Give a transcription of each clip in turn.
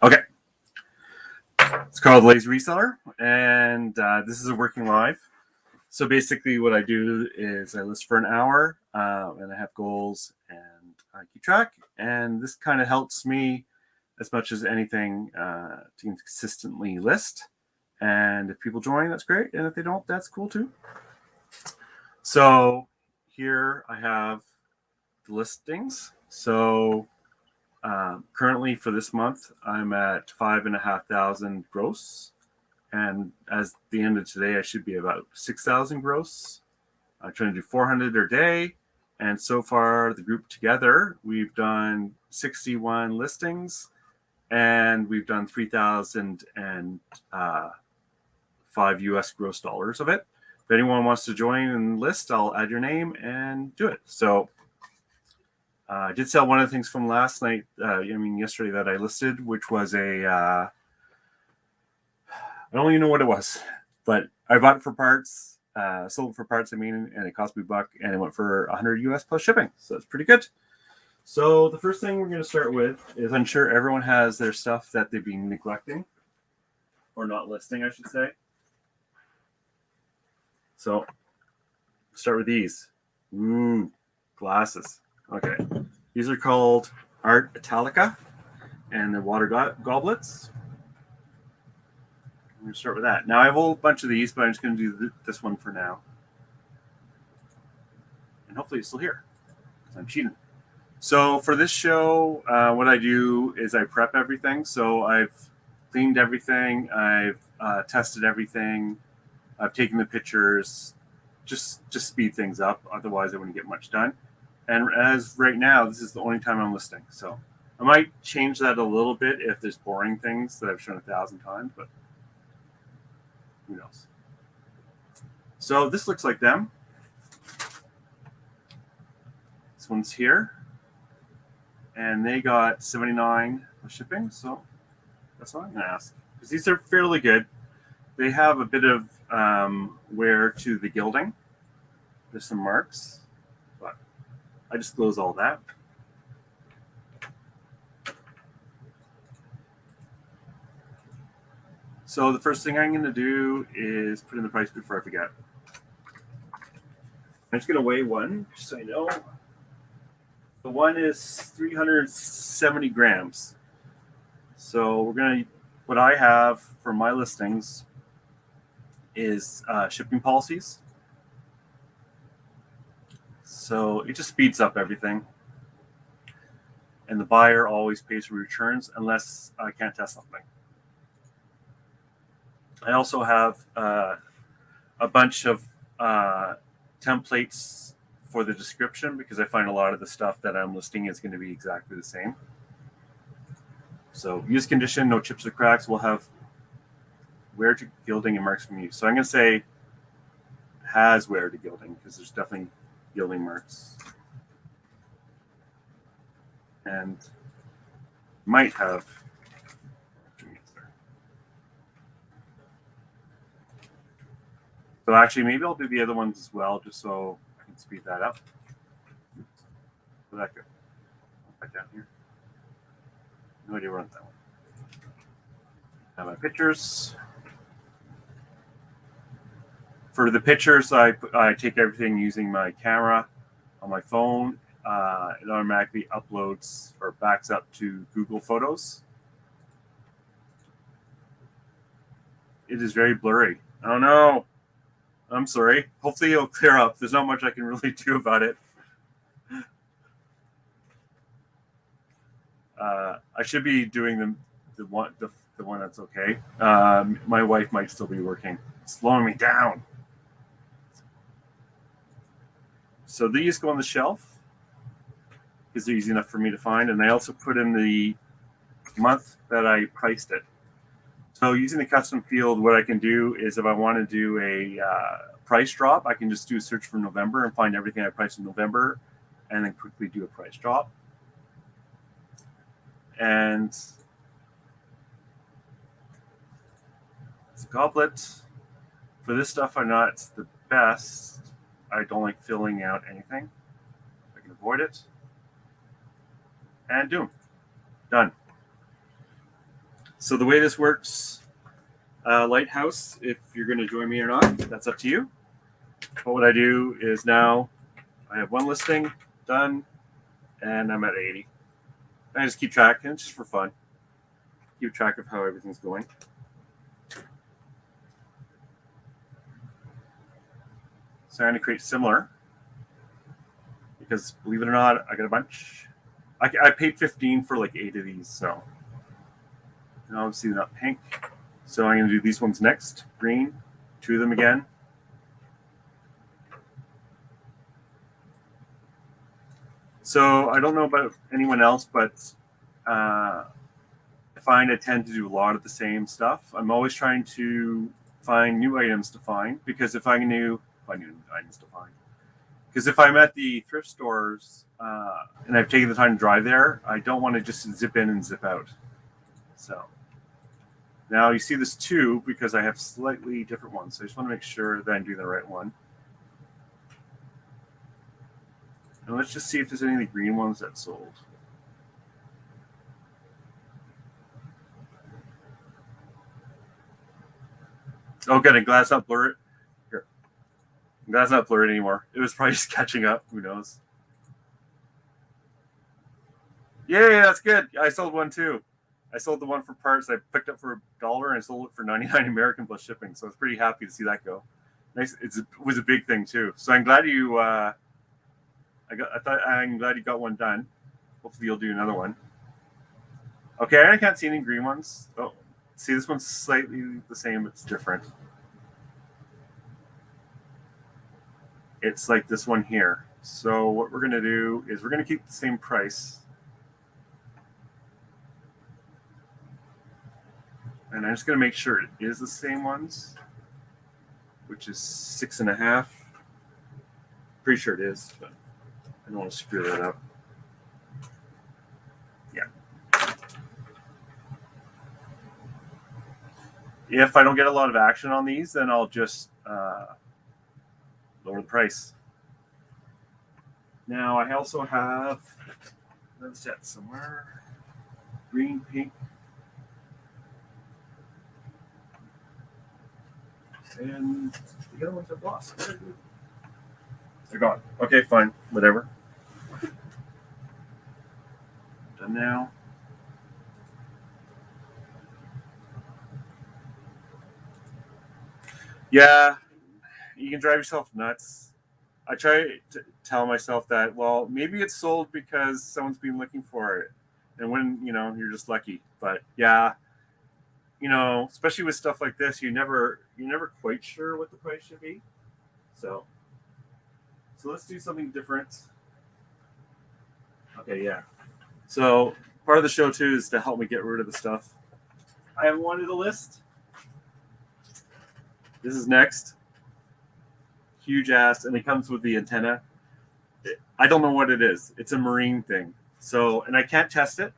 Okay. It's called Lazy Reseller, and this is a working live. So basically, what I do is I list for an hour, and I have goals, and I keep track. And this kind of helps me as much as anything to consistently list. And if people join, that's great. And if they don't, that's cool too. So here I have the listings. So currently for this month, I'm at 5,500 gross. And as the end of today, I should be about 6,000 gross. I'm trying to do 400 a day. And so far, the group together, we've done 61 listings, and we've done 3,005 US gross dollars of it. If anyone wants to join and list, I'll add your name and do it. So I did sell one of the things from last night, yesterday that I listed, which was I don't even know what it was, but I bought it for parts, sold it for parts, and it cost me $1, and it went for 100 US plus shipping. So it's pretty good. So the first thing we're going to start with is I'm sure everyone has their stuff that they've been neglecting or not listing, I should say. So start with these. Ooh, glasses. Okay. These are called Art Italica, and they're water goblets. I'm going to start with that. Now I have a whole bunch of these, but I'm just going to do this one for now. And hopefully it's still here, because I'm cheating. So for this show, what I do is I prep everything. So I've cleaned everything. I've tested everything. I've taken the pictures, just speed things up. Otherwise, I wouldn't get much done. And as right now, this is the only time I'm listing. So I might change that a little bit if there's boring things that I've shown 1,000 times, but who knows? So this looks like them. This one's here. And they got 79 for shipping. So that's what I'm going to ask. Because these are fairly good. They have a bit of wear to the gilding. There's some marks, but I disclose all that. So the first thing I'm going to do is put in the price before I forget. I'm just going to weigh one, just so you know. The one is 370 grams. So what I have for my listings is shipping policies. So it just speeds up everything. And the buyer always pays for returns unless I can't test something. I also have a bunch of templates for the description because I find a lot of the stuff that I'm listing is going to be exactly the same. So use condition, no chips or cracks. We'll have wear to gilding and marks from use. So I'm going to say has wear to gilding because there's definitely gilding marks. And might have. So actually, maybe I'll do the other ones as well, just so I can speed that up. Where'd that go? Back down here. No idea where that one. Have my pictures. For the pictures, I take everything using my camera on my phone. It automatically uploads or backs up to Google Photos. It is very blurry. Oh no. I'm sorry. Hopefully it'll clear up. There's not much I can really do about it. I should be doing the one that's okay. My wife might still be working. It's slowing me down. So these go on the shelf because they're easy enough for me to find. And I also put in the month that I priced it. So using the custom field, what I can do is if I want to do a price drop, I can just do a search for November and find everything I priced in November and then quickly do a price drop. And it's a goblet. For this stuff, I'm not the best. I don't like filling out anything. I can avoid it. And done. So the way this works, Lighthouse, if you're going to join me or not, that's up to you. But what I do is now I have one listing done, and I'm at 80. I just keep track, and it's just for fun. Keep track of how everything's going. So I'm going to create similar, because believe it or not, I got a bunch. I paid 15 for like 8 of these, so and obviously they're not pink. So I'm going to do these ones next. Green, 2 of them again. So I don't know about anyone else, but I find I tend to do a lot of the same stuff. I'm always trying to find new items to find, because if I'm new items to find. Because if I'm at the thrift stores and I've taken the time to drive there, I don't want to just zip in and zip out. So now you see this 2 because I have slightly different ones. So I just want to make sure that I'm doing the right one. And let's just see if there's any of the green ones that sold. Oh, good. I'm glad it's not blurred. Here. I'm glad it's not blurred anymore. It was probably just catching up. Who knows? Yeah, that's good. I sold one too. I sold the one for parts I picked up for $1 and I sold it for 99 American plus shipping. So I was pretty happy to see that go. Nice. It was a big thing too. So I'm glad you. I'm glad you got one done. Hopefully you'll do another one. Okay, I can't see any green ones. Oh, see, this one's slightly the same. It's different. It's like this one here. So what we're going to do is we're going to keep the same price. And I'm just going to make sure it is the same ones, which is 6.5. Pretty sure it is, but I don't want to screw that up. Yeah. If I don't get a lot of action on these, then I'll just lower the price. Now I also have another set somewhere. Green, pink. And the other ones I've lost. They're gone. Okay, fine. Whatever. Done now. Yeah, you can drive yourself nuts. I try to tell myself that, well, maybe it's sold because someone's been looking for it. And when, you're just lucky. But yeah, especially with stuff like this, you're never quite sure what the price should be. So let's do something different. Okay, yeah. So part of the show too is to help me get rid of the stuff I haven't wanted to list. This is next. Huge ass, and it comes with the antenna. I don't know what it is. It's a marine thing. So, and I can't test it.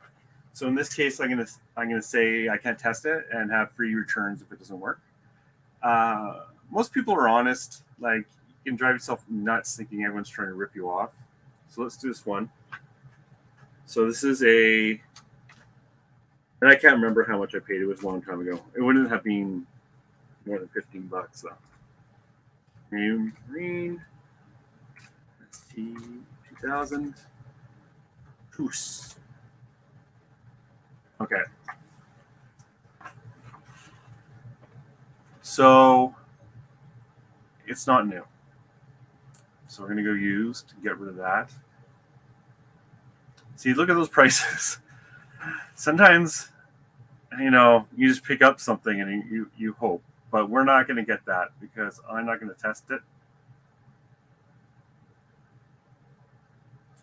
So in this case, I'm gonna say I can't test it and have free returns if it doesn't work. Most people are honest. Like, you can drive yourself nuts thinking everyone's trying to rip you off. So let's do this one. So this is and I can't remember how much I paid. It was a long time ago. It wouldn't have been more than $15 though. Green. ST2000. Poos. Okay. So it's not new. So we're going to go used to get rid of that. See, look at those prices. Sometimes, you just pick up something and you hope. But we're not going to get that because I'm not going to test it.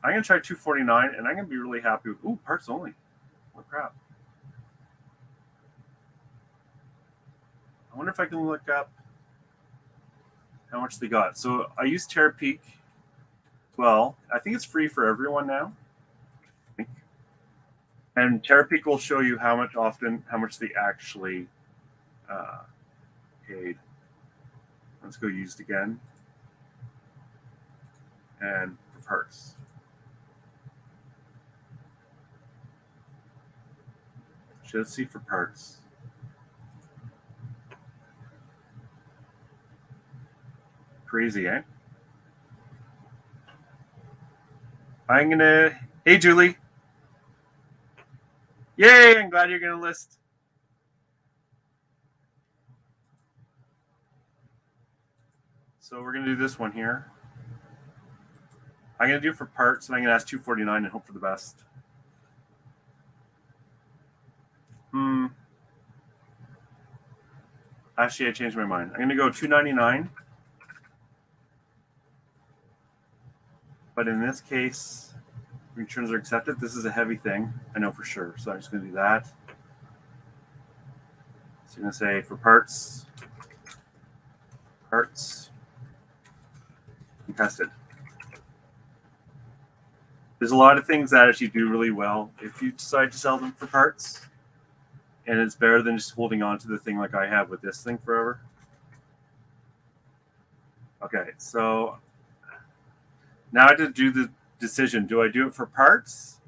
I'm going to try $249 and I'm going to be really happy with, ooh, parts only. Oh, crap. I wonder if I can look up how much they got. So I use Terapeak. Well, I think it's free for everyone now. And Terapeak will show you how much they actually paid. Let's go used again. And for parts. Actually, let's see for parts. Crazy, eh? I'm gonna. Hey, Julie. Yay! I'm glad you're gonna list. So we're gonna do this one here. I'm gonna do it for parts, and I'm gonna ask $249 and hope for the best. Actually, I changed my mind. I'm gonna go $299. But in this case, returns are accepted. This is a heavy thing, I know for sure. So I'm just going to do that. So I'm going to say for parts, contested. There's a lot of things that actually do really well if you decide to sell them for parts. And it's better than just holding on to the thing like I have with this thing forever. Okay, so now I have to do the decision. Do I do it for parts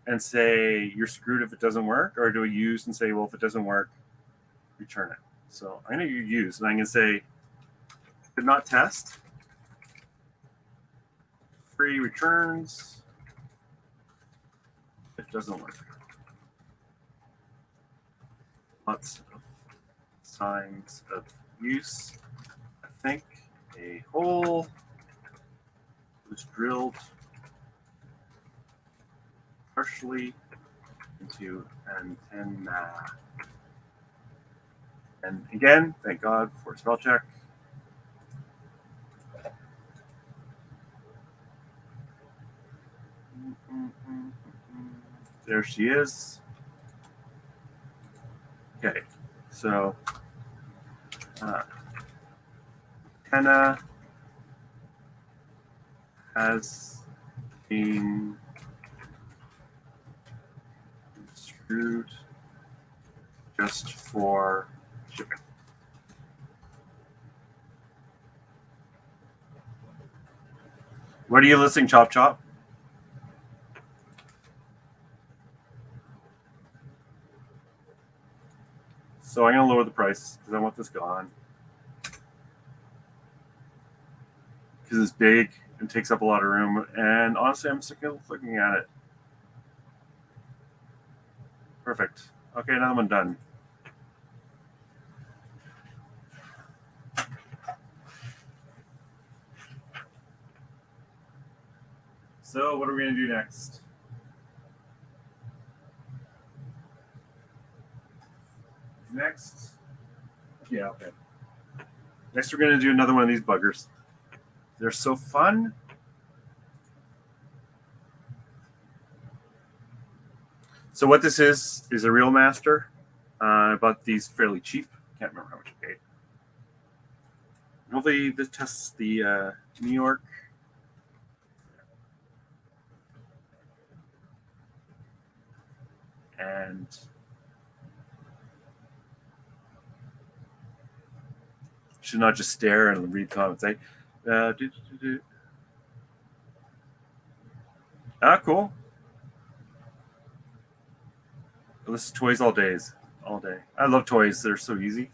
and say you're screwed if it doesn't work? Or do I use and say, well, if it doesn't work, return it? So I'm going to use, and I'm going to say, did not test. Free returns. It doesn't work. Lots of signs of use. I think a hole was drilled partially into antenna. And again, thank God for spell check. There she is. Okay, so antenna has been screwed just for shipping. What are you listing, ChopChop? So I'm going to lower the price because I want this gone. Because it's big and takes up a lot of room. And honestly, I'm sick of looking at it. Perfect. Okay, now I'm done. So what are we going to do next? Yeah, okay. Next, we're going to do another one of these buggers. They're so fun. So what this is a Real Master. I bought these fairly cheap. Can't remember how much I paid. Hopefully this tests the New York. And should not just stare and read comments. Cool. This is toys all day. I love toys. They're so easy.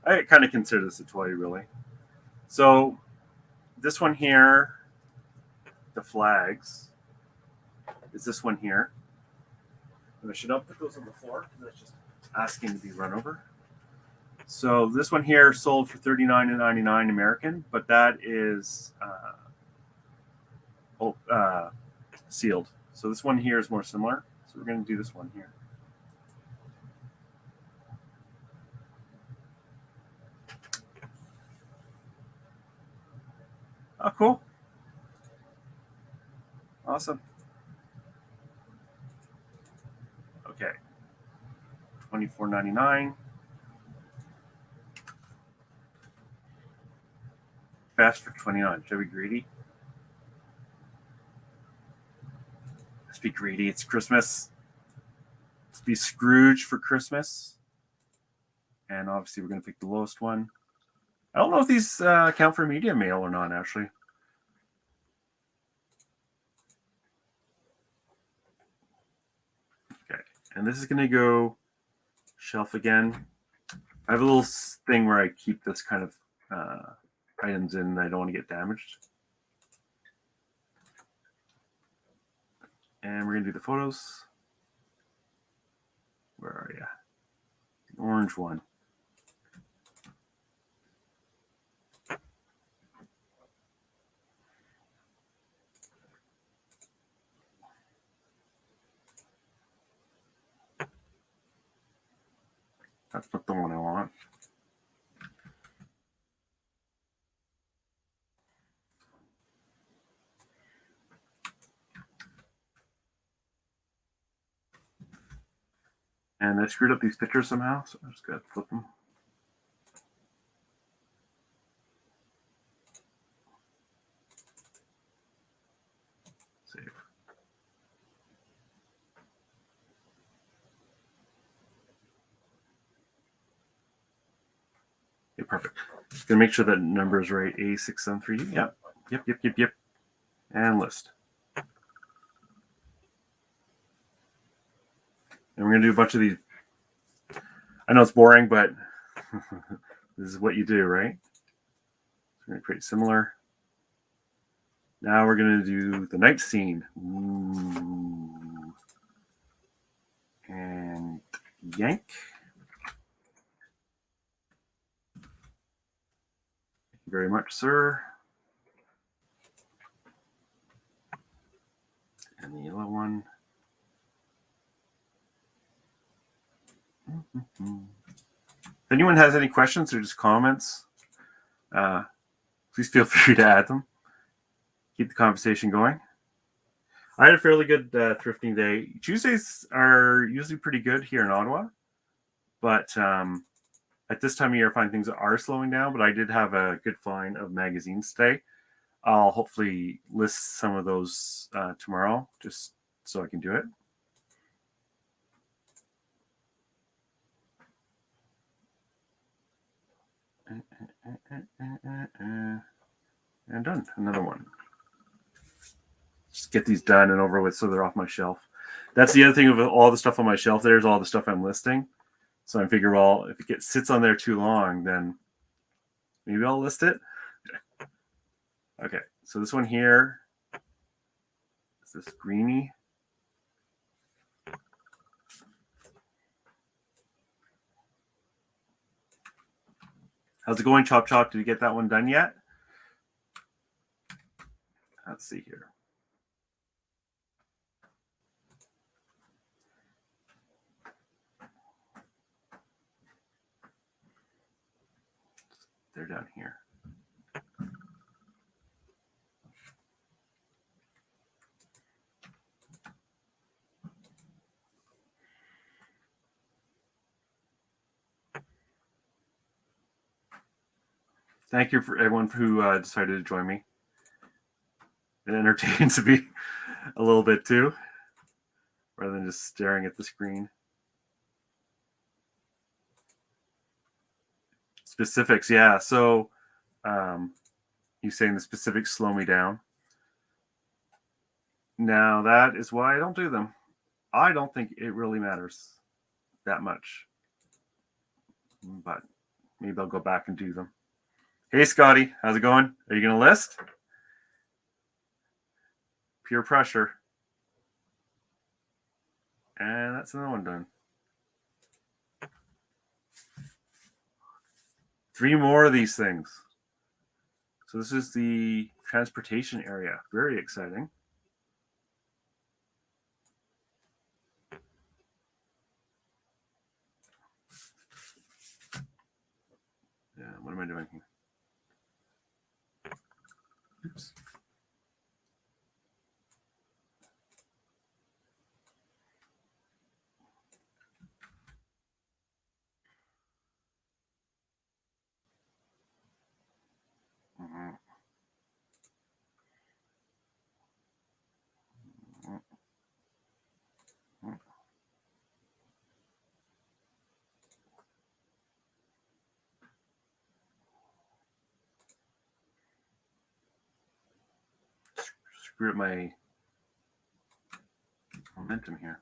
I kind of consider this a toy, really. So this one here, the flags, is this one here. And I should not put those on the floor because that's just asking to be run over. So this one here sold for $39.99 American, but that is sealed. So this one here is more similar. So we're going to do this one here. Oh, cool. Awesome. Okay. $24.99. Fast for $29. Should I be greedy? Let's be greedy. It's Christmas. Let's be Scrooge for Christmas. And obviously we're going to pick the lowest one. I don't know if these count for media mail or not, actually. Okay. And this is going to go shelf again. I have a little thing where I keep this kind of items in that I don't want to get damaged. And we're going to do the photos. Where are you? The orange one. That's not the one I want. And I screwed up these pictures somehow, so I just got to flip them. Save. Okay, perfect. Just gonna make sure that number is right. A673. Yep. And list. And we're gonna do a bunch of these. I know it's boring, but this is what you do, right? So we're gonna create similar. Now we're gonna do the night scene. Ooh. And yank. Thank you very much, sir. And the yellow one. If anyone has any questions or just comments, please feel free to add them. Keep the conversation going. I had a fairly good thrifting day. Tuesdays are usually pretty good here in Ottawa, but at this time of year, I find things are slowing down. But I did have a good find of magazines today. I'll hopefully list some of those tomorrow, just so I can do it. And done. Another one. Just get these done and over with so they're off my shelf. That's the other thing of all the stuff on my shelf. There's all the stuff I'm listing. So I figure, well, if it sits on there too long, then maybe I'll list it. Okay, so this one here is this greenie. How's it going, ChopChop? Did you get that one done yet? Let's see here. They're down here. Thank you for everyone who decided to join me. It entertains me a little bit too, rather than just staring at the screen. Specifics, yeah. So you saying the specifics slow me down. Now that is why I don't do them. I don't think it really matters that much. But maybe I'll go back and do them. Hey, Scotty, how's it going? Are you going to list? Pure pressure. And that's another one done. 3 more of these things. So this is the transportation area. Very exciting. Yeah, what am I doing here? Oops. Mm-hmm. Screw up my momentum here.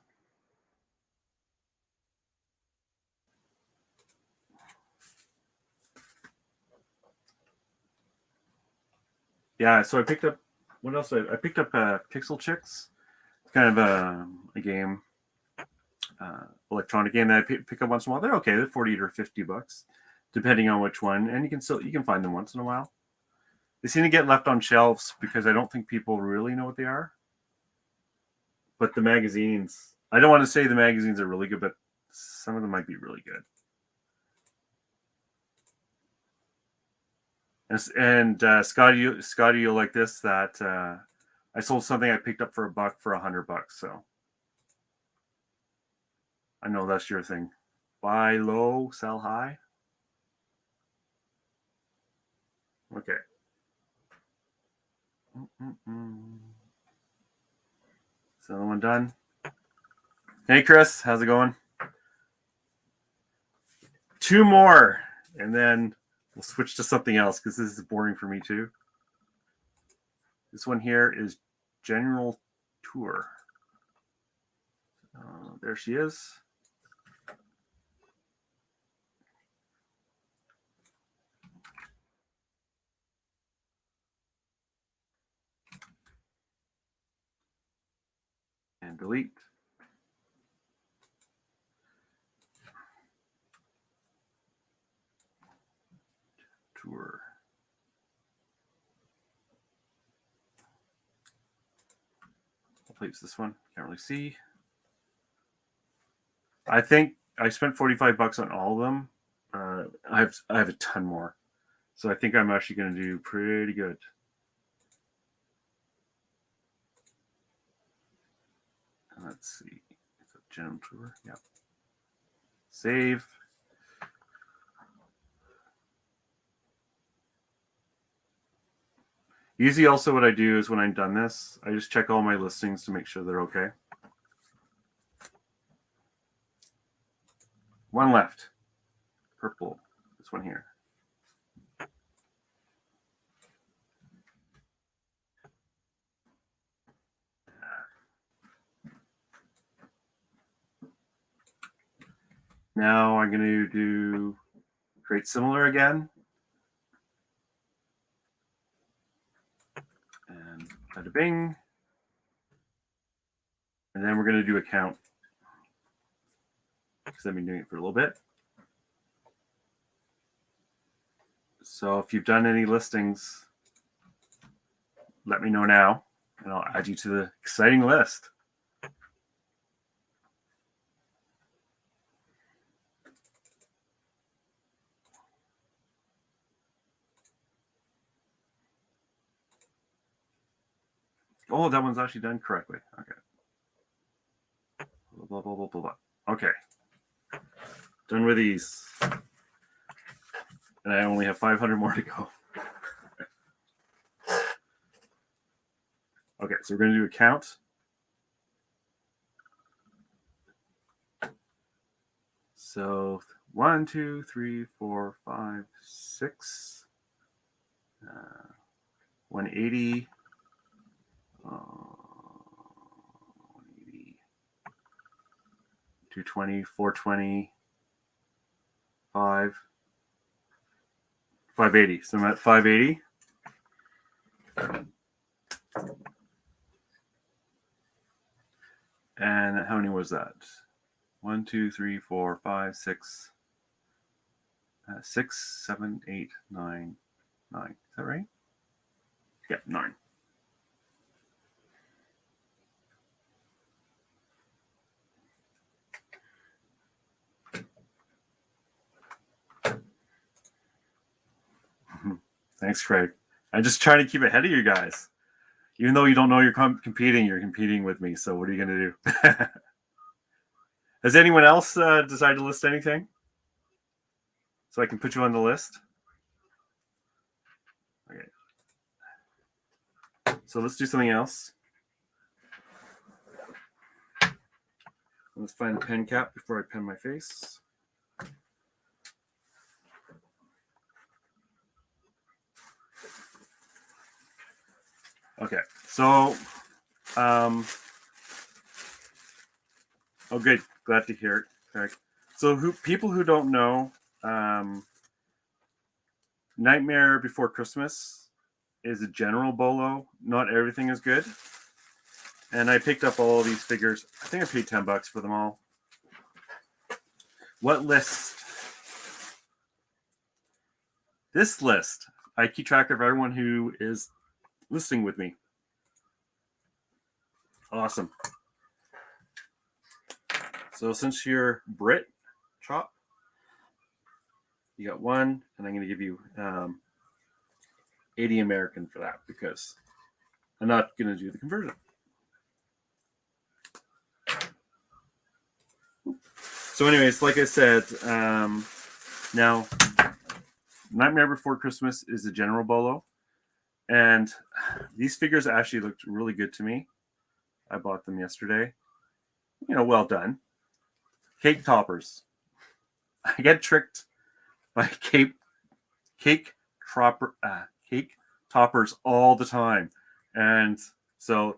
Yeah, so I picked up, what else? I picked up Pixel Chicks. It's kind of a game, electronic game that I pick up once in a while. They're okay. They're $40 or $50, depending on which one. And you can find them once in a while. They seem to get left on shelves because I don't think people really know what they are. But the magazines, I don't want to say the magazines are really good, but some of them might be really good. And Scotty, you'll like this. That I sold something I picked up for $1 for $100. So I know that's your thing. Buy low, sell high. Okay. So the one done. Hey Chris, how's it going? 2 more, and then we'll switch to something else because this is boring for me too. This one here is General Tour. There she is. And delete. Tour. Hopefully it's this one. Can't really see. I think I spent $45 on all of them. I have a ton more, so I think I'm actually going to do pretty good. Let's see. It's a General Tour. Yep. Save. Usually also what I do is when I'm done this, I just check all my listings to make sure they're okay. One left. Purple. This one here. Now I'm going to do create similar again. And bada bing. And then we're going to do a count because I've been doing it for a little bit. So if you've done any listings, let me know now, and I'll add you to the exciting list. Oh, that one's actually done correctly. Okay. Blah, blah, blah, blah, blah. Okay. Done with these. And I only have 500 more to go. Okay, so we're going to do a count. So 1, 2, 3, 4, 5, 6, 180, 180, 220, 420, 580. So I'm at 580. And how many was that? 1, 2, 3, 4, 5, 6, 6, 7, 8, 9, 9. Is that right? Yeah, 9. Thanks, Craig. I'm just trying to keep ahead of you guys. Even though you don't know you're competing, you're competing with me. So what are you going to do? Has anyone else decided to list anything? So I can put you on the list? Okay. So let's do something else. Let's find a pen cap before I pen my face. Okay, so, oh, good. Glad to hear it. Okay. So, people who don't know, Nightmare Before Christmas is a general bolo. Not everything is good. And I picked up all of these figures. I think I paid $10 for them all. What list? This list. I keep track of everyone who is listing with me. Awesome. So since you're Brit, Chop, you got one, and I'm going to give you 80 American for that because I'm not going to do the conversion. So anyways, like I said, now Nightmare Before Christmas is a general bolo. And these figures actually looked really good to me. I bought them yesterday. Well done. Cake toppers. I get tricked by cake toppers all the time. And so,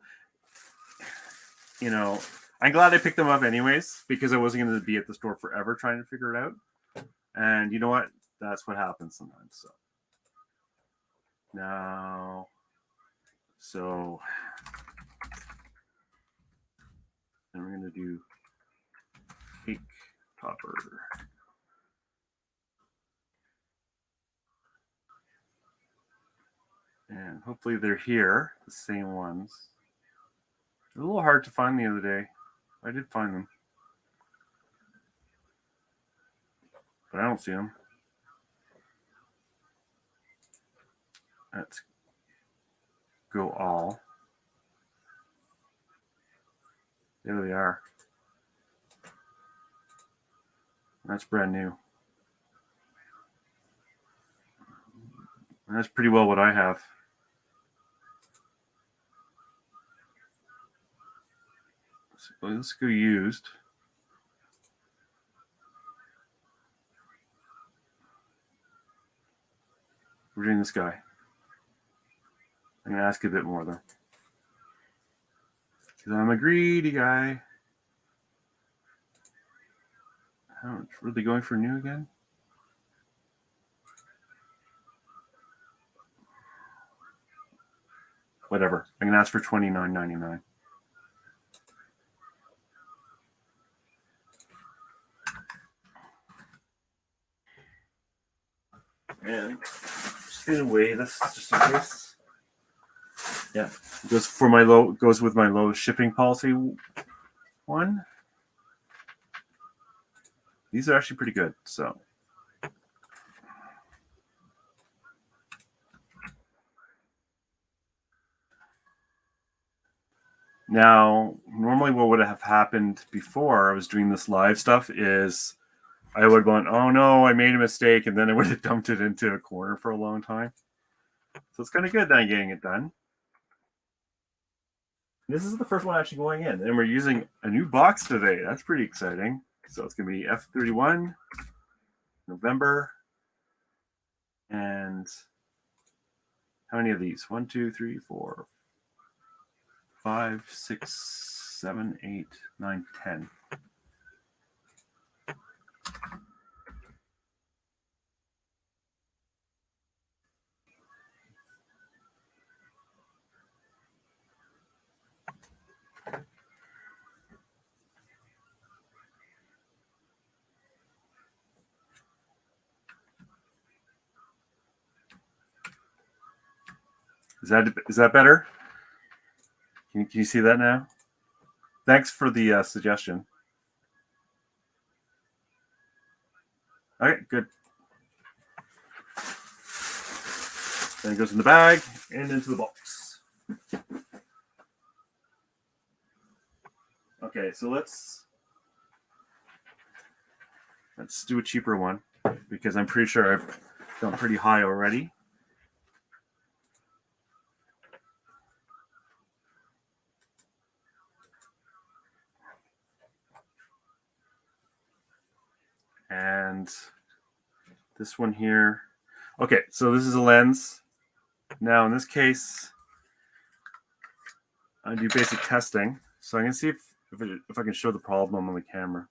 I'm glad I picked them up anyways, because I wasn't going to be at the store forever trying to figure it out. And you know what? That's what happens sometimes. So now, then we're going to do cake topper. And hopefully they're here, the same ones. They're a little hard to find the other day. I did find them. But I don't see them. Let's go all. There they are. That's brand new. And that's pretty well what I have. So let's go used. We're doing this guy. I'm going to ask a bit more though. Because I'm a greedy guy. Oh, it's really going for new again? Whatever. I'm going to ask for $29.99. And I'm just going to weigh this just in case. Yeah, goes with my low shipping policy one. These are actually pretty good. So now, normally what would have happened before I was doing this live stuff is I would have gone, oh no, I made a mistake, and then I would have dumped it into a corner for a long time. So it's kind of good that I'm getting it done. This is the first one actually going in, and we're using a new box today. That's pretty exciting. So it's going to be F31, November, and how many of these? 1, 2, 3, 4, 5, 6, 7, 8, 9, 10. Is that better? Can you see that now? Thanks for the suggestion. Okay, good. Then it goes in the bag and into the box. Okay, so let's do a cheaper one because I'm pretty sure I've gone pretty high already. And this one here. Okay, so this is a lens. Now in this case, I do basic testing. So I'm going to see if I can show the problem on the camera.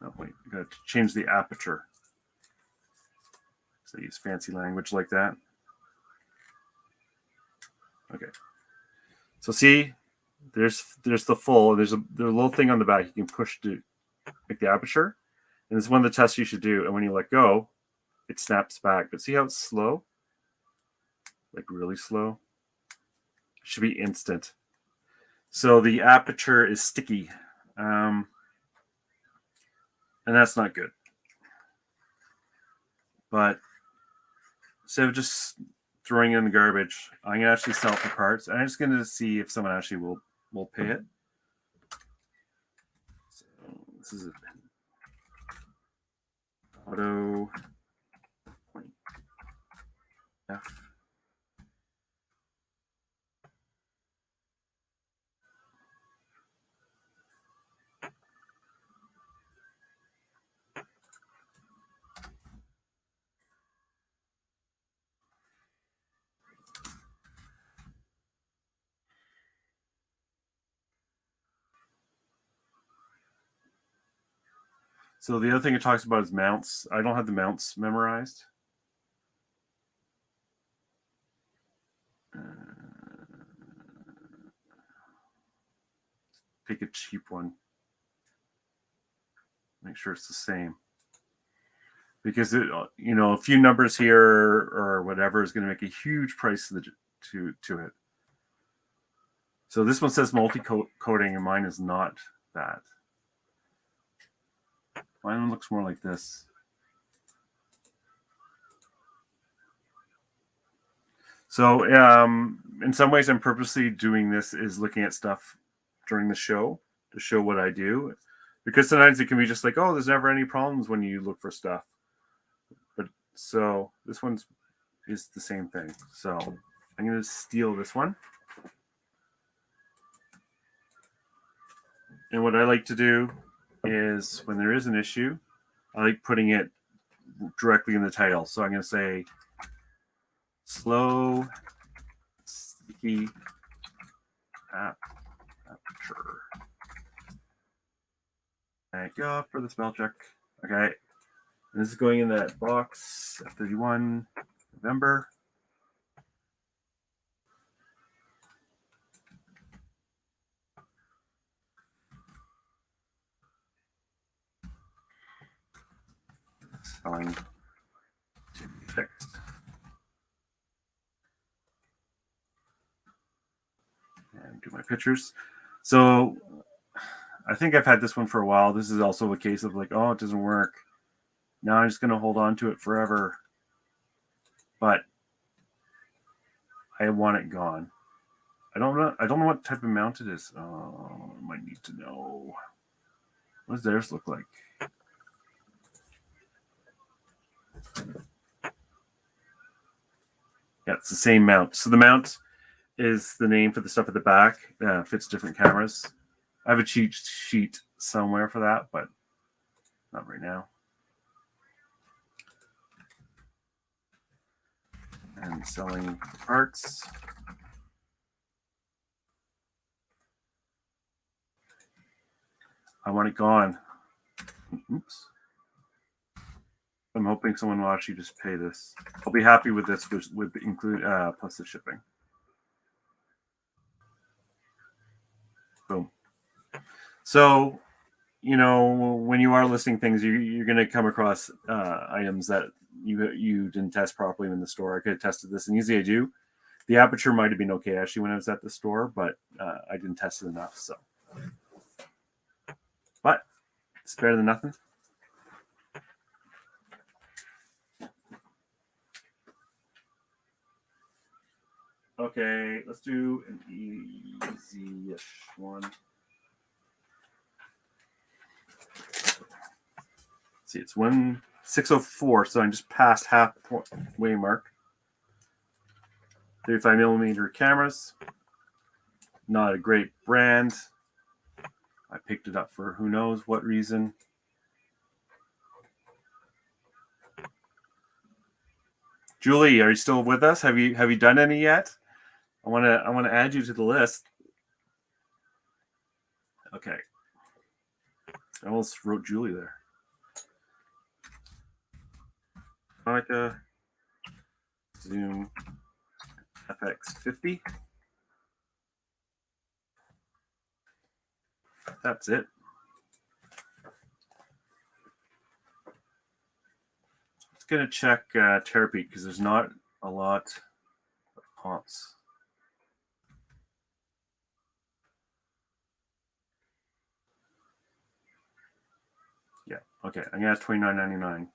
Oh, wait, I got to change the aperture. So I use fancy language like that. Okay. So see, there's the full. There's a little thing on the back you can push to make the aperture. And this is one of the tests you should do. And when you let go, it snaps back. But see how it's slow? Like really slow? It should be instant. So the aperture is sticky. And that's not good. But instead of just throwing it in the garbage, I'm going to actually sell it for parts. And I'm just going to see if someone actually will pay it. So this is it. Auto F. So the other thing it talks about is mounts. I don't have the mounts memorized. Pick a cheap one. Make sure it's the same. Because a few numbers here or whatever is going to make a huge price to it. So this one says multi-coating, and mine is not that. Mine looks more like this. So in some ways, I'm purposely doing this is looking at stuff during the show to show what I do. Because sometimes it can be just like, oh, there's never any problems when you look for stuff. But so this one's is the same thing. So I'm going to steal this one. And what I like to do is when there is an issue, I like putting it directly in the title. So I'm going to say slow, sticky aperture. Thank you for the spell check. Okay. And this is going in that box, F31, November. Spelling to be fixed. And do my pictures. So I think I've had this one for a while. This is also a case of like, oh, it doesn't work. Now I'm just going to hold on to it forever. But I want it gone. I don't know what type of mount it is. Oh, I might need to know. What does theirs look like? Yeah, it's the same mount. So the mount is the name for the stuff at the back. Fits different cameras. I have a cheat sheet somewhere for that, but not right now. And selling parts. I want it gone. Oops. I'm hoping someone will actually just pay this. I'll be happy with this, which would include plus the shipping. Boom. So, when you are listing things, you're going to come across items that you didn't test properly in the store. I could have tested this, and usually I do. The aperture might have been okay actually when I was at the store, but I didn't test it enough. So, but it's better than nothing. Okay, let's do an easy-ish one. See, it's 1604, so I'm just past halfway mark. 35mm cameras. Not a great brand. I picked it up for who knows what reason. Julie, are you still with us? Have you done any yet? I want to add you to the list. Okay. I almost wrote Julie there. Monica Zoom FX50. that's it. Let's going to check Terapeat because there's not a lot of comps. Yeah, okay. I'm going to ask $29.99.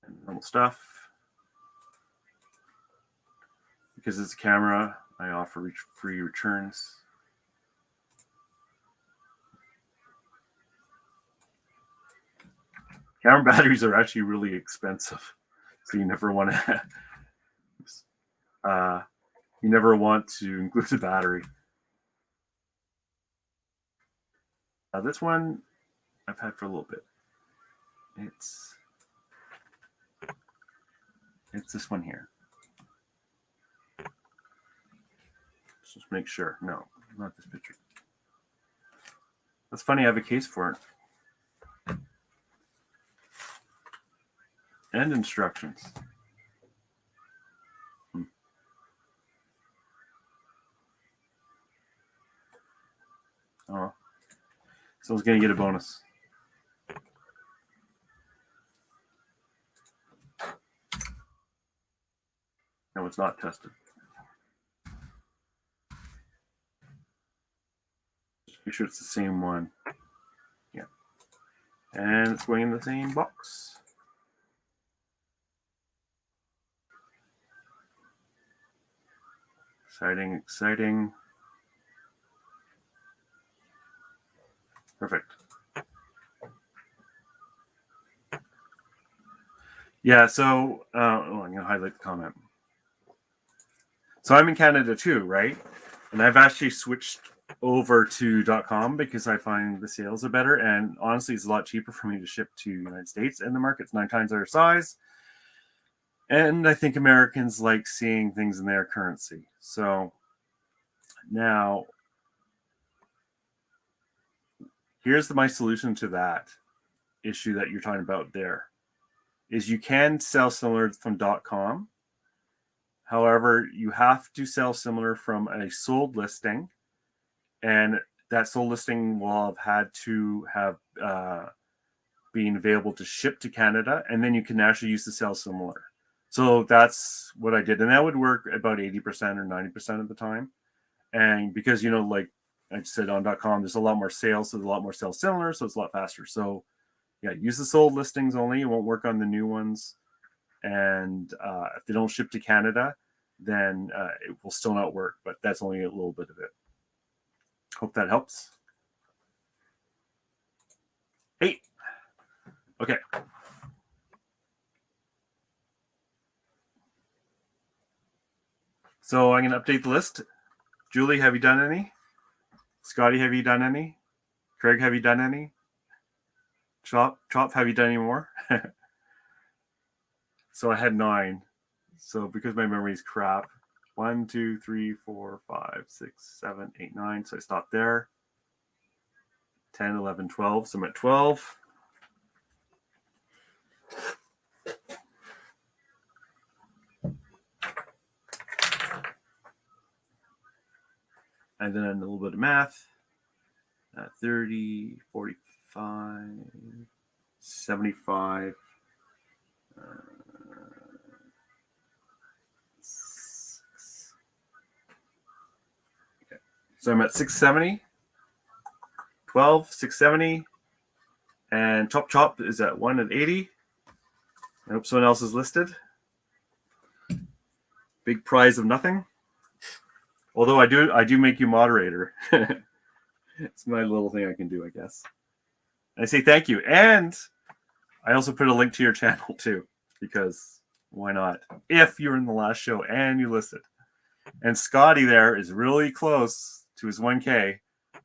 And normal stuff. Because it's a camera, I offer free returns. Camera batteries are actually really expensive, so you never want to. You never want to include the battery. This one I've had for a little bit. It's this one here. Let's just make sure. No, not this picture. That's funny. I have a case for it. And instructions. Oh, someone's going to get a bonus. No, it's not tested. Just make sure it's the same one. Yeah. And it's going in the same box. Exciting, exciting. Perfect. Yeah, so I'm going to highlight the comment. So I'm in Canada too, right? And I've actually switched over to .com because I find the sales are better. And honestly, it's a lot cheaper for me to ship to the United States, and the market's 9 times our size. And I think Americans like seeing things in their currency. So now, here's my solution to that issue that you're talking about there. Is you can sell similar from .com. However, you have to sell similar from a sold listing, and that sold listing will have had to have been available to ship to Canada, and then you can actually use the sell similar. So that's what I did, and that would work about 80% or 90% of the time. And because, like I said on .com, there's a lot more sales, so there's a lot more sell similar, so it's a lot faster. So yeah, use the sold listings only. It won't work on the new ones. And if they don't ship to Canada, then it will still not work. But that's only a little bit of it. Hope that helps. 8. Okay. So I'm going to update the list. Julie, have you done any? Scotty, have you done any? Craig, have you done any? Chop, have you done any more? So I had 9. So because my memory is crap, 1, 2, 3, 4, 5, 6, 7, 8, 9. So I stopped there. 10, 11, 12. So I'm at 12. And then a little bit of math. 30, 45, 75. Okay. So I'm at 670. 12, 670. And ChopChop is at 1 at 80. I hope someone else is listed. Big prize of nothing. Although I do make you moderator. It's my little thing I can do, I guess. And I say thank you. And I also put a link to your channel too, because why not? If you're in the last show and you listed. And Scotty there is really close to his 1K.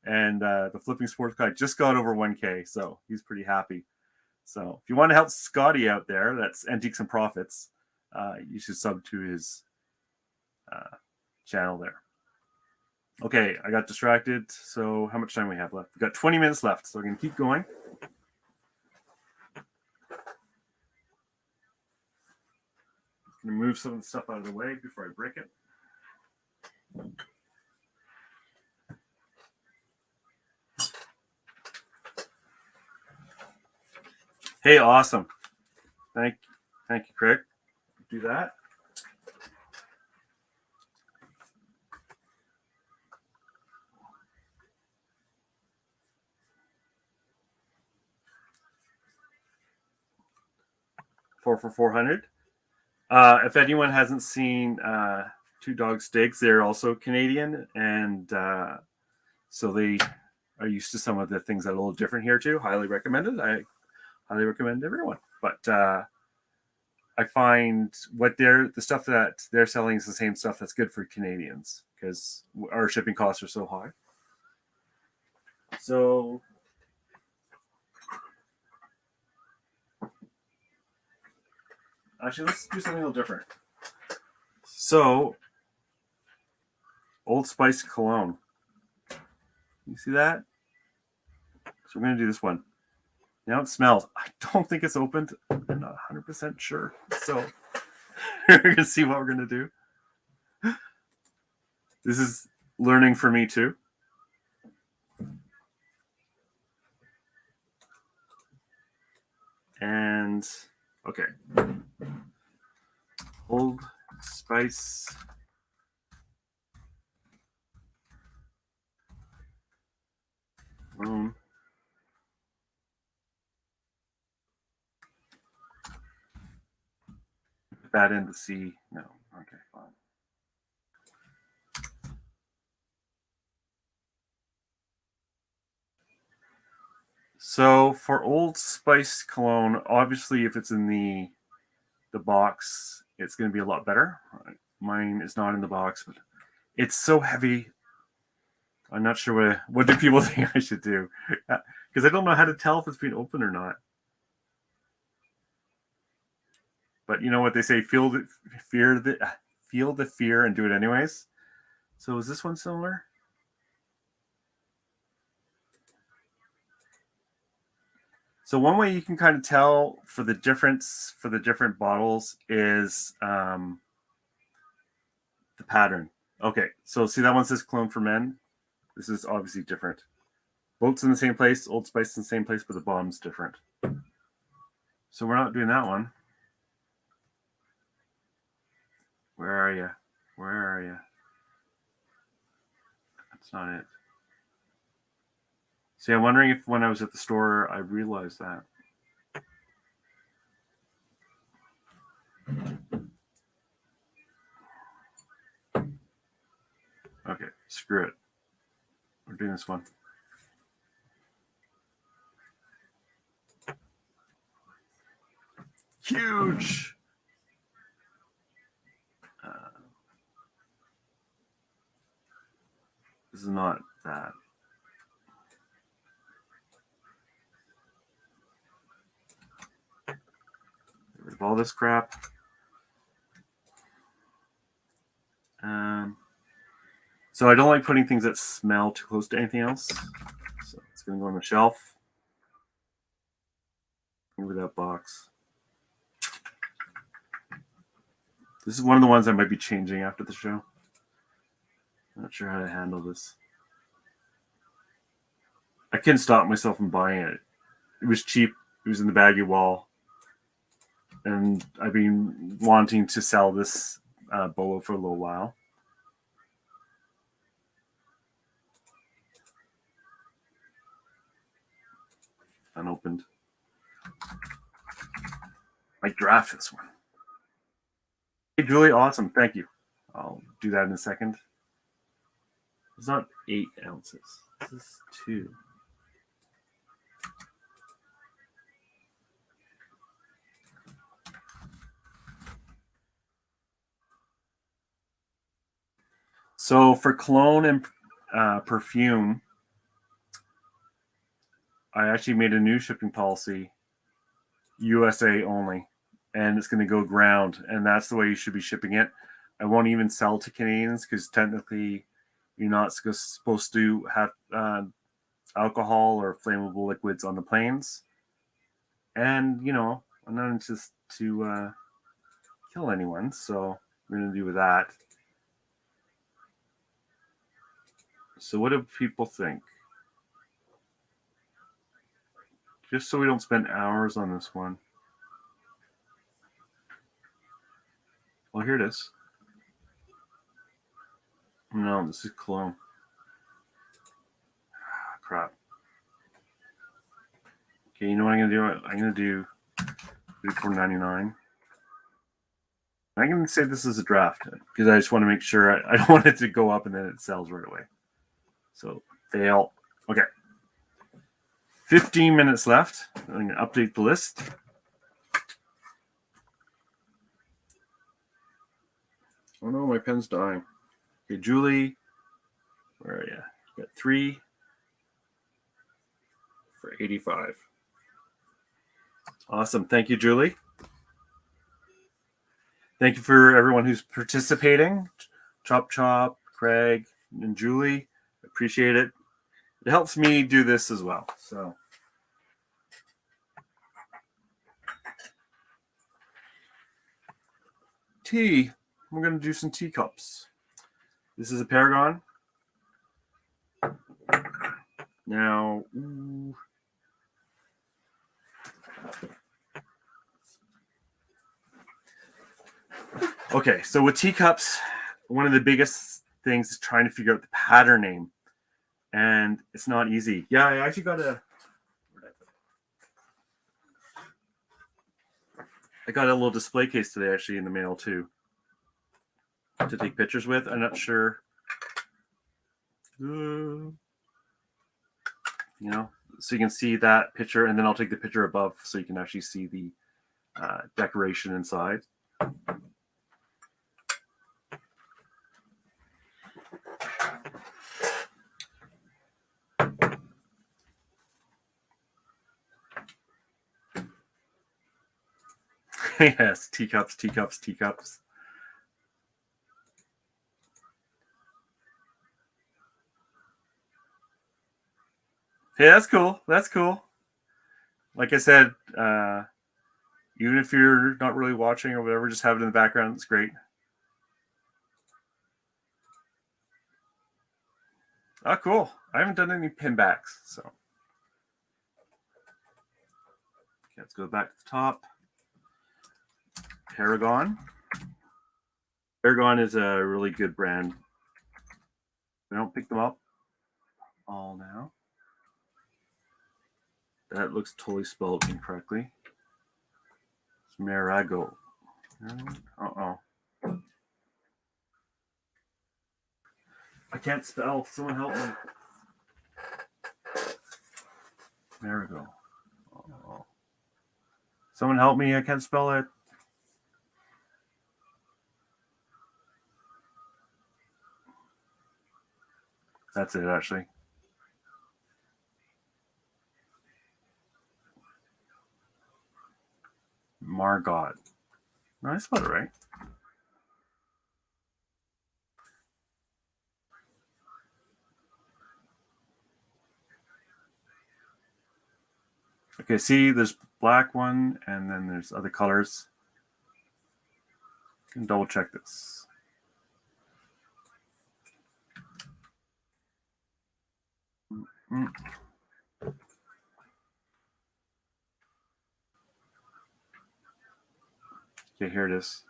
And the Flipping Sports Guy just got over 1K. So he's pretty happy. So if you want to help Scotty out there, that's Antiques and Profits, you should sub to his channel there. Okay, I got distracted. So how much time we have left? We've got 20 minutes left, so we're going to keep going. I'm going to move some of the stuff out of the way before I break it. Hey, awesome. Thank you, Craig. Do that. Four for 400. If anyone hasn't seen Two Dog Steaks, they're also Canadian, and so they are used to some of the things that are a little different here too. Highly recommended. I highly recommend everyone. But I find the stuff that they're selling is the same stuff that's good for Canadians because our shipping costs are so high. So actually, let's do something a little different. So, Old Spice Cologne. You see that? So we're going to do this one. Now it smells. I don't think it's opened. I'm not 100% sure. So we're going to see what we're going to do. This is learning for me too. And okay. Old Spice Cologne. Put that in to see. No. Okay, fine. So for Old Spice Cologne, obviously if it's in the box, it's going to be a lot better. Mine is not in the box, but it's so heavy. I'm not sure what do people think I should do because I don't know how to tell if it's been opened or not. But you know what they say: feel the fear, and do it anyways. So is this one similar? So one way you can kind of tell for the difference for the different bottles is the pattern. Okay, so see that one says "Clone for Men." This is obviously different. Boats in the same place, Old Spice in the same place, but the bottom's different. So we're not doing that one. Where are you? Where are you? That's not it. See, I'm wondering if when I was at the store, I realized that. Okay, screw it. We're doing this one. Huge. This is not that. Get rid of all this crap. So I don't like putting things that smell too close to anything else. So it's going to go on the shelf. Over that box. This is one of the ones I might be changing after the show. Not sure how to handle this. I couldn't stop myself from buying it. It was cheap. It was in the baggy wall. And I've been wanting to sell this bolo for a little while. Unopened. I draft this one. Hey, Julie, awesome. Thank you. I'll do that in a second. It's not 8 ounces. This is 2. So for cologne and perfume, I actually made a new shipping policy, USA only, and it's going to go ground, and that's the way you should be shipping it. I won't even sell to Canadians because technically you're not supposed to have alcohol or flammable liquids on the planes. And, you know, I'm not interested to kill anyone, so we're going to do with that. So what do people think? Just so we don't spend hours on this one. Well, here it is. No, this is cologne. Ah, crap. Okay, you know what I'm gonna do? I'm gonna do $34.99. I'm gonna say this is a draft because I just want to make sure I don't want it to go up and then it sells right away. So fail. Okay. 15 minutes left. I'm gonna update the list. Oh no, my pen's dying. Okay, Julie, where are you? Got 3 for 85. Awesome. Thank you, Julie. Thank you for everyone who's participating. ChopChop, Craig, and Julie. Appreciate it. It helps me do this as well. So tea. We're going to do some teacups. This is a Paragon. Now, okay, so with teacups, one of the biggest things is trying to figure out the pattern name. And it's not easy. Yeah, I actually got a little display case today, actually, in the mail too, to take pictures with. I'm not sure. You know, so you can see that picture, and then I'll take the picture above so you can actually see the decoration inside. Yes, teacups, teacups, teacups. Hey, that's cool. That's cool. Like I said, even if you're not really watching or whatever, just have it in the background. It's great. Oh, cool. I haven't done any pin backs, so. Okay, let's go back to the top. Paragon. Paragon is a really good brand. I don't pick them up all now. That looks totally spelled incorrectly. It's Marigo. Uh-oh. I can't spell. Someone help me. Marigo. Uh-oh. Someone help me. I can't spell it. That's it, actually. Margot. No, I spelled it right. Okay, see, there's black one, and then there's other colors. You can double check this. Mm. Okay, here it is.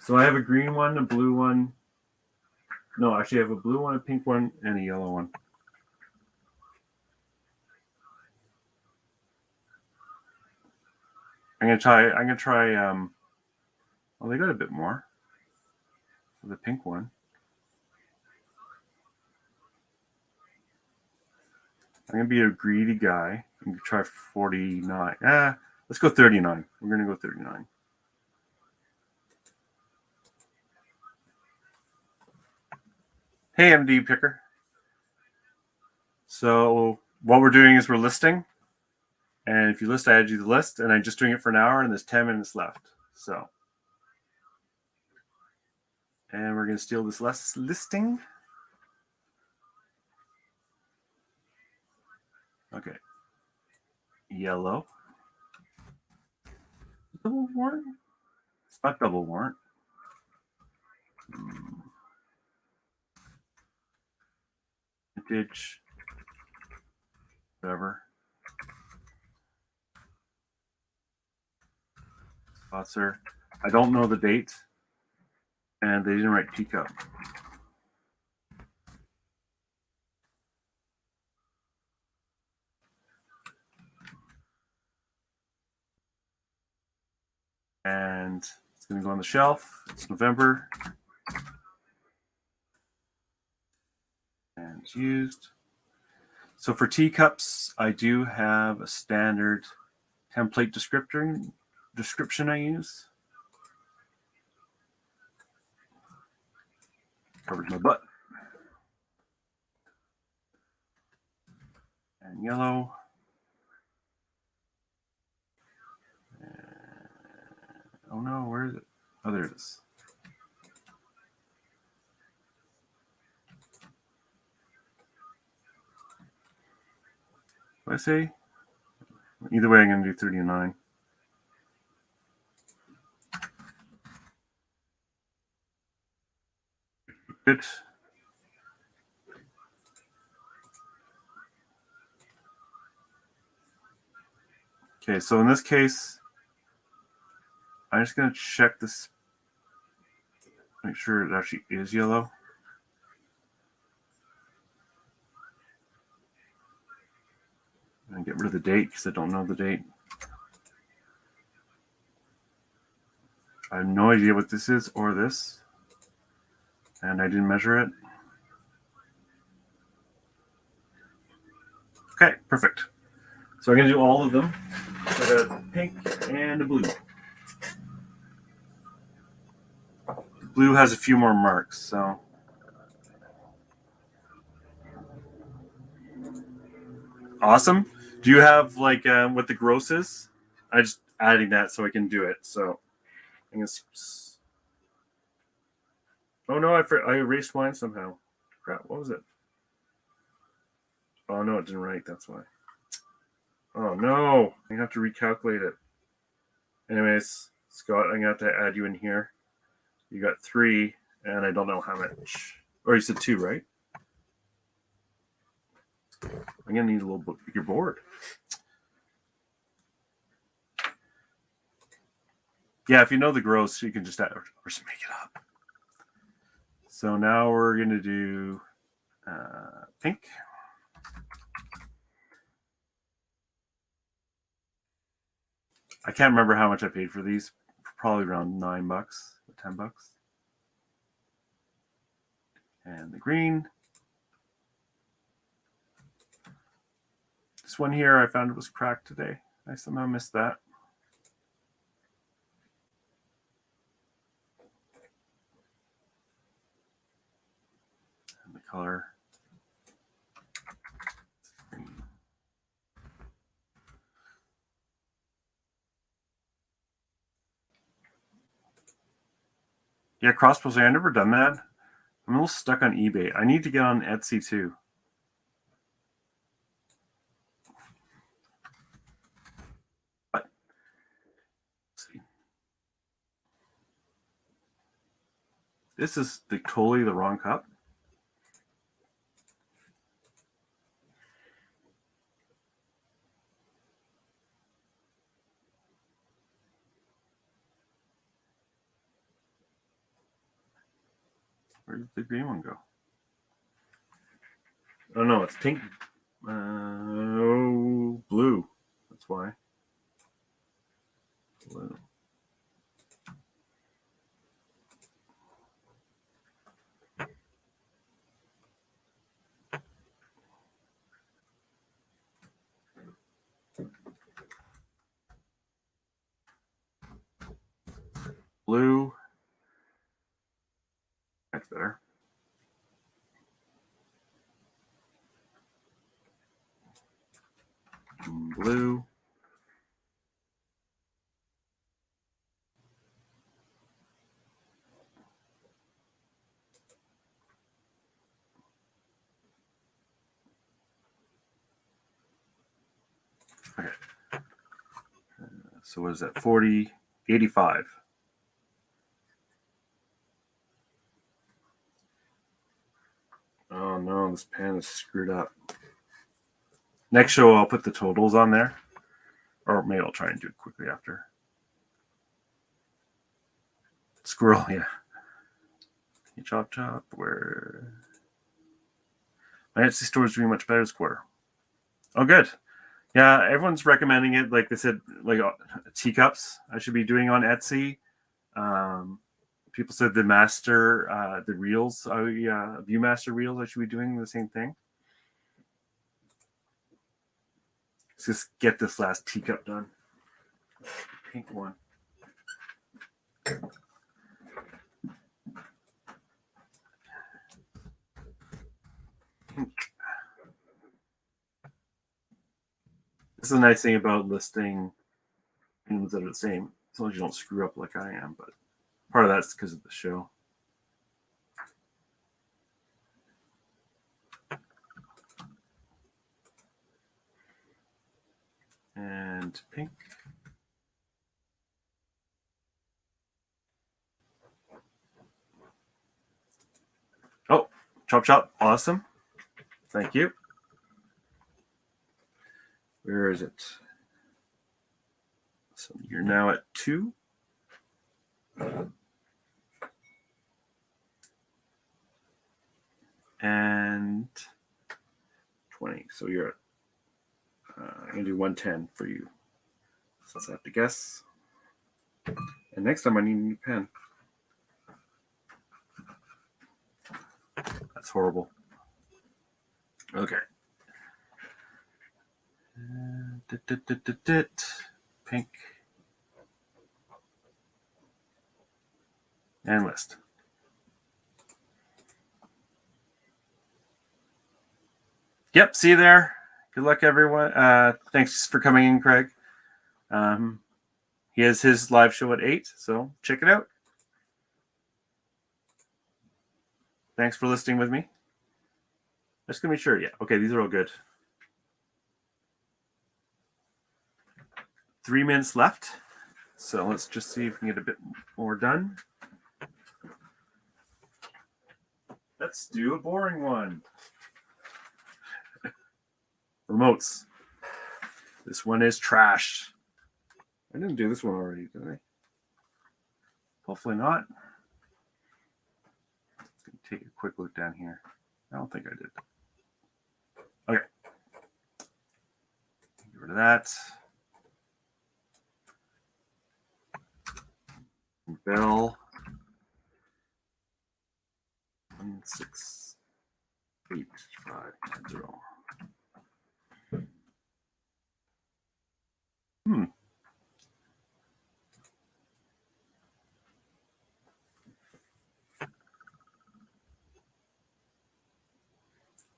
So I have a green one, a blue one. No, actually, I have a blue one, a pink one, and a yellow one. I'm gonna try. Well, they got a bit more. The pink one. I'm gonna be a greedy guy and try 49. Let's go 39. We're gonna go 39. Hey, MD Picker. So what we're doing is we're listing. And if you list, I add you the list. And I'm just doing it for an hour, and there's 10 minutes left. So. And we're going to steal this last listing. Okay. Yellow. Double warrant? It's not double warrant. vintage, whatever. Sponsor. I don't know the date, and they didn't write teacup. And it's going to go on the shelf. It's November. And it's used. So for teacups, I do have a standard template description I use. Covered my butt. And yellow. Oh no, where is it? Oh, there it is. What did I say? Either way, I'm going to do 39. Good. Okay, so in this case, I'm just going to check this, make sure it actually is yellow. And get rid of the date because I don't know the date. I have no idea what this is or this. And I didn't measure it. Okay, perfect. So I'm going to do all of them. So I got a pink and a blue. Blue has a few more marks, so. Awesome. Do you have like what the gross is? I just adding that so I can do it. So I'm gonna. Oh no, I erased mine somehow. Crap, what was it? Oh no, it didn't write. That's why. Oh no, I have to recalculate it. Anyways, Scott, I'm gonna have to add you in here. You got 3, and I don't know how much. Or you said 2, right? I'm gonna need a little bigger board. Yeah, if you know the gross, you can just add or just make it up. So now we're gonna do pink. I can't remember how much I paid for these. Probably around $9, $10. And the green. This one here, I found it was cracked today. I somehow missed that. And the color. Yeah, cross-posting. I've never done that. I'm a little stuck on eBay. I need to get on Etsy too. But let's see. This is totally the wrong cup. Where did the green one go? Oh no, it's pink. Oh, blue. That's why. Blue. Blue. That's better. Blue. Okay. So what is that? 40, 85. Oh no, this pen is screwed up. Next show, I'll put the totals on there. Or maybe I'll try and do it quickly after. Squirrel, yeah. ChopChop, where... My Etsy store is doing much better, Square. Oh, good. Yeah, everyone's recommending it. Like they said, like teacups I should be doing on Etsy. People said the master, the reels, Viewmaster reels, I should be doing the same thing. Let's just get this last teacup done. Pink one. Pink. This is a nice thing about listing things that are the same, as long as you don't screw up like I am. But part of that's because of the show. And pink. Oh, ChopChop, awesome. Thank you. Where is it? So you're now at 2. And 20. So you're at, I'm going to do 110 for you. So I have to guess. And next time I need a new pen. That's horrible. Okay. Pink. And list. Yep, see you there. Good luck, everyone. Thanks for coming in, Craig. He has his live show at 8, so check it out. Thanks for listening with me. Just gonna be sure. Yeah, okay, these are all good. 3 minutes left. So let's just see if we can get a bit more done. Let's do a boring one. Remotes. This one is trashed. I didn't do this one already, did I? Hopefully not. Let's take a quick look down here. I don't think I did. Okay. Get rid of that. Bell. 16850.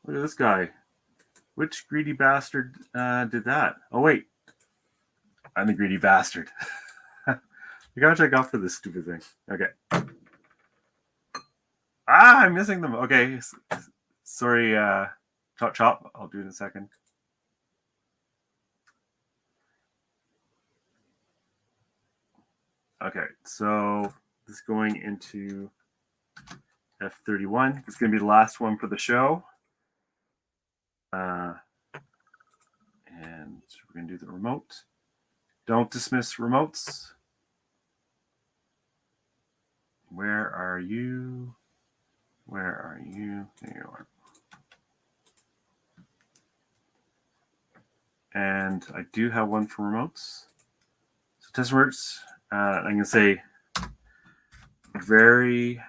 Look at this guy. Which greedy bastard did that? Oh, wait. I'm the greedy bastard. Look how much I got for this stupid thing. Okay. I'm missing them. Okay. Sorry, ChopChop. I'll do it in a second. Okay, so this is going into F31. It's going to be the last one for the show. And we're going to do the remote. Don't dismiss remotes. Where are you? Where are you? There you are. And I do have one for remotes. So test works. I'm going to say very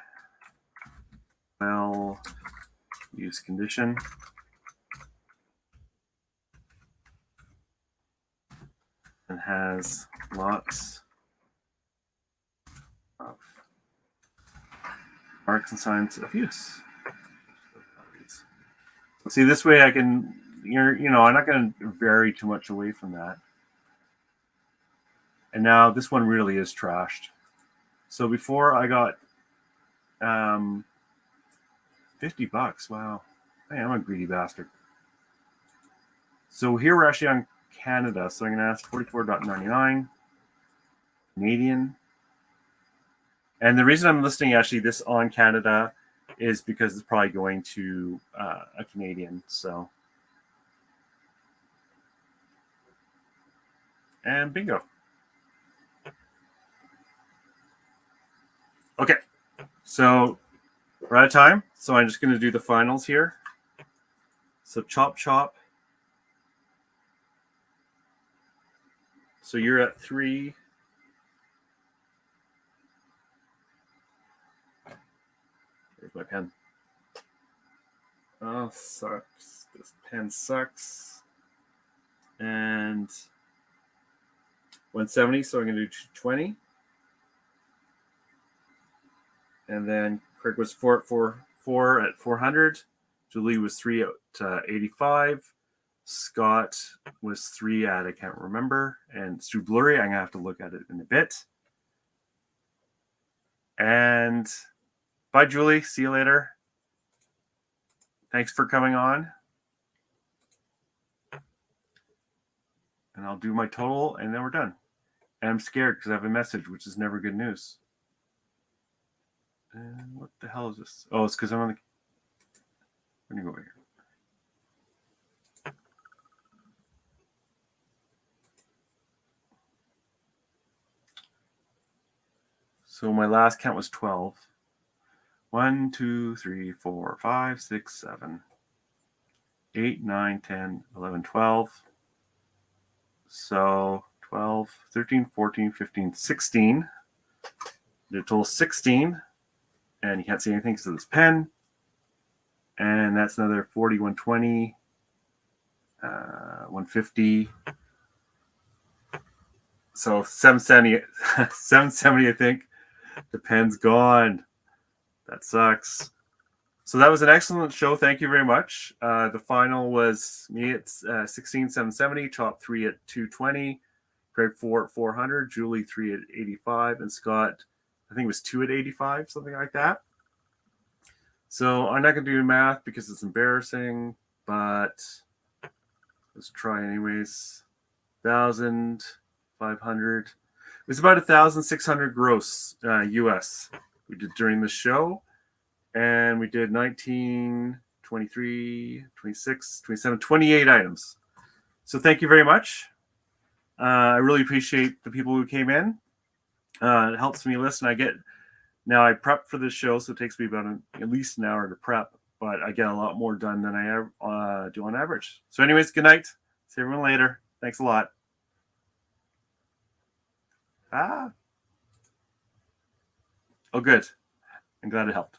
well used condition. And has lots of marks and signs of use. See, this way I can, I'm not going to vary too much away from that. And now this one really is trashed. So before I got $50. Wow. I am a greedy bastard. So here we're actually on Canada. So I'm going to ask $44.99 Canadian. And the reason I'm listing actually this on Canada is because it's probably going to a Canadian. So, and bingo. Okay, so we're out of time. So I'm just going to do the finals here. So ChopChop. So you're at 3. Here's my pen. Oh, sucks. This pen sucks. And 170, so I'm going to do 220. And then Craig was 4 at 400. Julie was 3 at 85. Scott was 3 at, I can't remember. And it's too blurry. I'm going to have to look at it in a bit. And bye, Julie. See you later. Thanks for coming on. And I'll do my total, and then we're done. And I'm scared because I have a message, which is never good news. And what the hell is this? Oh, it's because I'm on the... Let me go over here. So my last count was 12. 1, 2, 3, 4, 5, 6, 7, 8, 9, 10, 11, 12. So 12, 13, 14, 15, 16. The total 16. And you can't see anything because of this pen. And that's another 40, 120, 150. So 770, 770, I think. The pen's gone. That sucks. So that was an excellent show. Thank you very much. The final was me at 16, 770, Chop 3 at 220, Craig 4 at 400, Julie 3 at 85, and Scott, I think it was 2 at 85, something like that. So I'm not going to do math because it's embarrassing, but let's try anyways. 1,500. It was about 1,600 gross US we did during the show. And we did 19, 23, 26, 27, 28 items. So thank you very much. I really appreciate the people who came in. It helps me listen. I prep for this show, so it takes me about at least an hour to prep, but I get a lot more done than I do on average. So anyways, good night. See everyone later. Thanks a lot. Oh, good. I'm glad it helped.